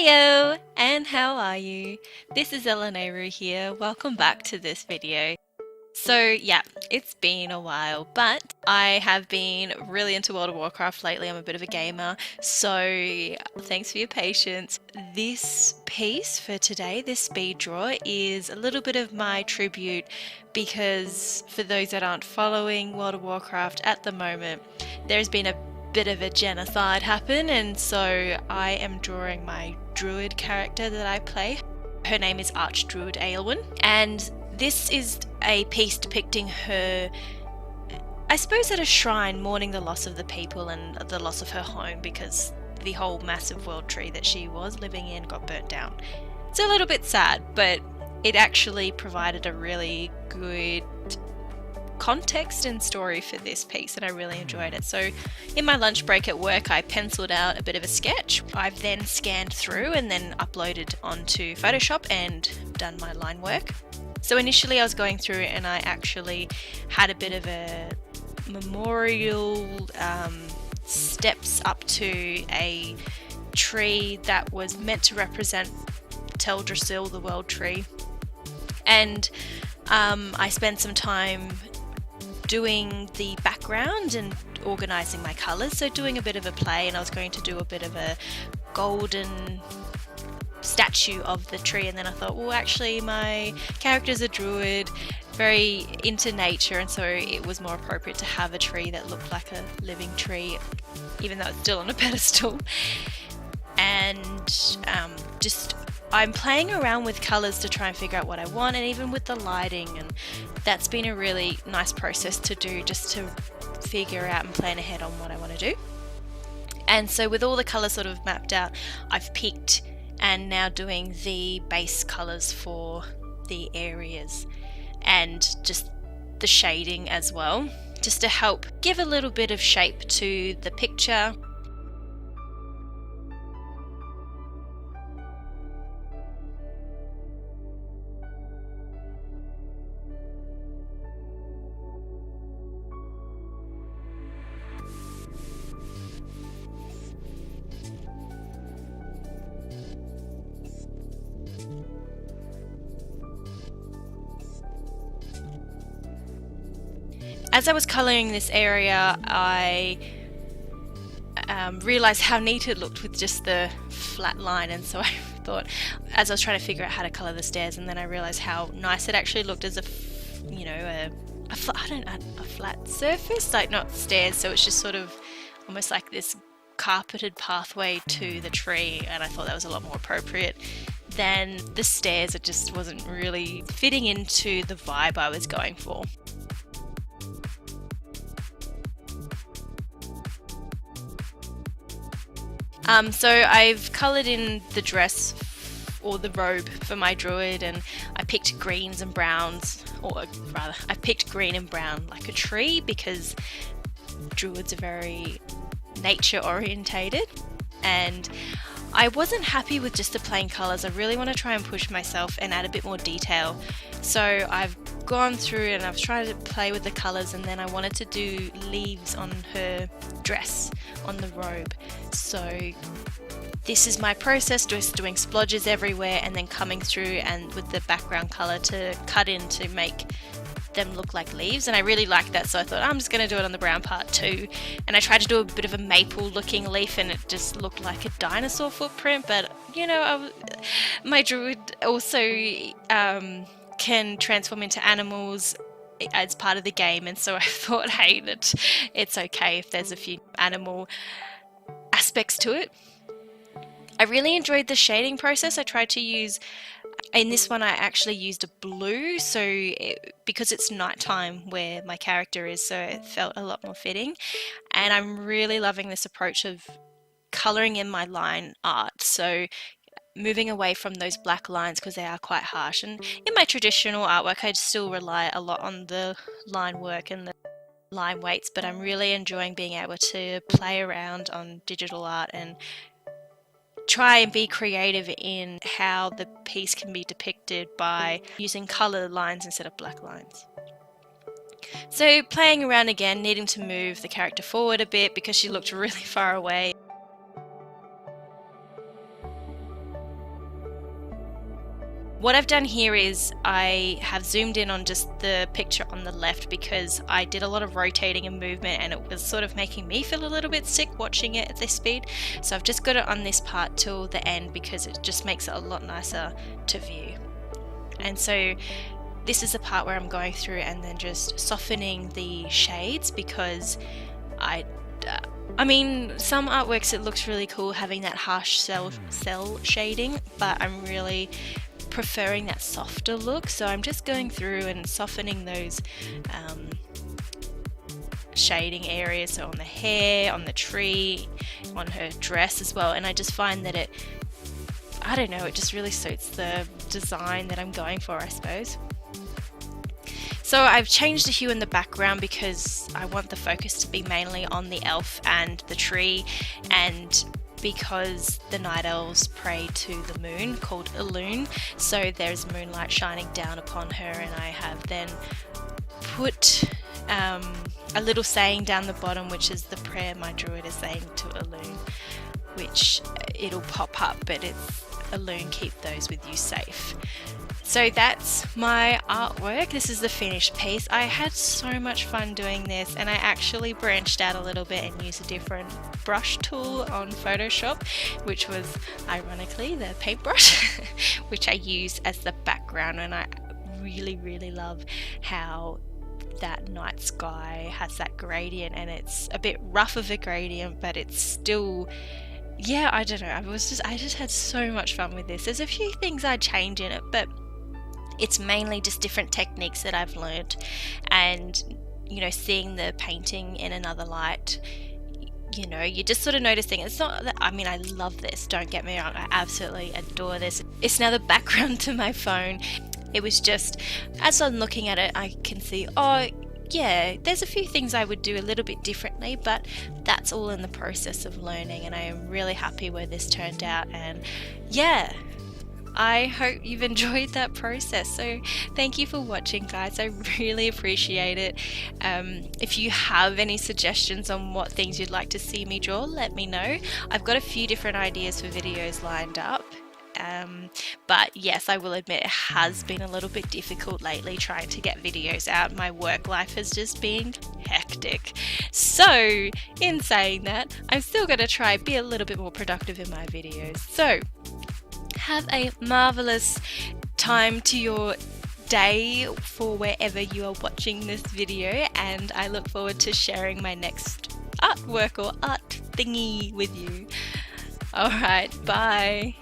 Heyo, and how are you? This is Elune here. Welcome back to this video. So yeah, it's been a while, but I have been really into World of Warcraft lately. I'm a bit of a gamer, so thanks for your patience. This piece for today, this speed draw, is a little bit of my tribute because for those that aren't following World of Warcraft at the moment, there's been a bit of a genocide happen, and so I am drawing my druid character that I play. Her name is Archdruid Aelwen, and this is a piece depicting her, I suppose, at a shrine, mourning the loss of the people and the loss of her home because the whole massive world tree that she was living in got burnt down. It's a little bit sad, but it actually provided a really good context and story for this piece, and I really enjoyed it. So in my lunch break at work, I penciled out a bit of a sketch. I've then scanned through and then uploaded onto Photoshop and done my line work. So initially I was going through and I actually had a bit of a memorial steps up to a tree that was meant to represent Teldrassil, the World Tree. And I spent some time doing the background and organising my colours, so doing a bit of a play, and I was going to do a bit of a golden statue of the tree, and then I thought, well, actually my character's a druid, very into nature, and so it was more appropriate to have a tree that looked like a living tree, even though it's still on a pedestal. And I'm playing around with colours to try and figure out what I want, and even with the lighting, and that's been a really nice process to do, just to figure out and plan ahead on what I want to do. And so with all the colours sort of mapped out, I've picked and now doing the base colours for the areas and just the shading as well, just to help give a little bit of shape to the picture. As I was colouring this area, I realised how neat it looked with just the flat line, and so I thought, as I was trying to figure out how to colour the stairs, and then I realised how nice it actually looked as a flat surface, like not stairs, so it's just sort of almost like this carpeted pathway to the tree, and I thought that was a lot more appropriate than the stairs. It just wasn't really fitting into the vibe I was going for. So I've coloured in the dress or the robe for my druid, and I picked greens and browns, or rather I picked green and brown like a tree because druids are very nature orientated, and I wasn't happy with just the plain colours. I really want to try and push myself and add a bit more detail. So I've gone through and I've tried to play with the colours, and then I wanted to do leaves on her dress, on the robe. So this is my process, just doing splodges everywhere and then coming through and with the background colour to cut in to make them look like leaves, and I really liked that, so I thought I'm just going to do it on the brown part too. And I tried to do a bit of a maple looking leaf, and it just looked like a dinosaur footprint, but you know, my druid also can transform into animals as part of the game, and so I thought, hey, that it's okay if there's a few animal aspects to it. I really enjoyed the shading process. I tried to use, in this one I actually used a blue, because it's nighttime where my character is, so it felt a lot more fitting. And I'm really loving this approach of colouring in my line art, so moving away from those black lines because they are quite harsh. And in my traditional artwork I still rely a lot on the line work and the line weights, but I'm really enjoying being able to play around on digital art and try and be creative in how the piece can be depicted by using colour lines instead of black lines. So playing around again, needing to move the character forward a bit because she looked really far away. What I've done here is I have zoomed in on just the picture on the left because I did a lot of rotating and movement and it was sort of making me feel a little bit sick watching it at this speed. So I've just got it on this part till the end because it just makes it a lot nicer to view. And so this is the part where I'm going through and then just softening the shades because I mean, some artworks it looks really cool having that harsh cell shading, but I'm really preferring that softer look, so I'm just going through and softening those shading areas, so on the hair, on the tree, on her dress as well, and I just find that I don't know, it just really suits the design that I'm going for, I suppose. So I've changed the hue in the background because I want the focus to be mainly on the elf and the tree, and because the night elves pray to the moon called Elune, so there's moonlight shining down upon her, and I have then put a little saying down the bottom, which is the prayer my druid is saying to Elune, which it'll pop up, but it's Elune, keep those with you safe. So that's my artwork. This is the finished piece. I had so much fun doing this, and I actually branched out a little bit and used a different brush tool on Photoshop, which was ironically the paintbrush, which I use as the background, and I really love how that night sky has that gradient, and it's a bit rough of a gradient, but it's still, yeah, I don't know, I just had so much fun with this. There's a few things I'd change in it, but it's mainly just different techniques that I've learned, and you know, seeing the painting in another light, you know, you just sort of notice things. It's not that, I mean, I love this, don't get me wrong, I absolutely adore this. It's now the background to my phone. It was just, as I'm looking at it, I can see, oh yeah, there's a few things I would do a little bit differently, but that's all in the process of learning, and I am really happy where this turned out. And yeah, I hope you've enjoyed that process. So thank you for watching, guys. I really appreciate it. If you have any suggestions on what things you'd like to see me draw, let me know. I've got a few different ideas for videos lined up. But yes, I will admit it has been a little bit difficult lately trying to get videos out. My work life has just been hectic. So in saying that, I'm still going to try be a little bit more productive in my videos. So have a marvelous time to your day for wherever you are watching this video, and I look forward to sharing my next artwork or art thingy with you. Alright, bye.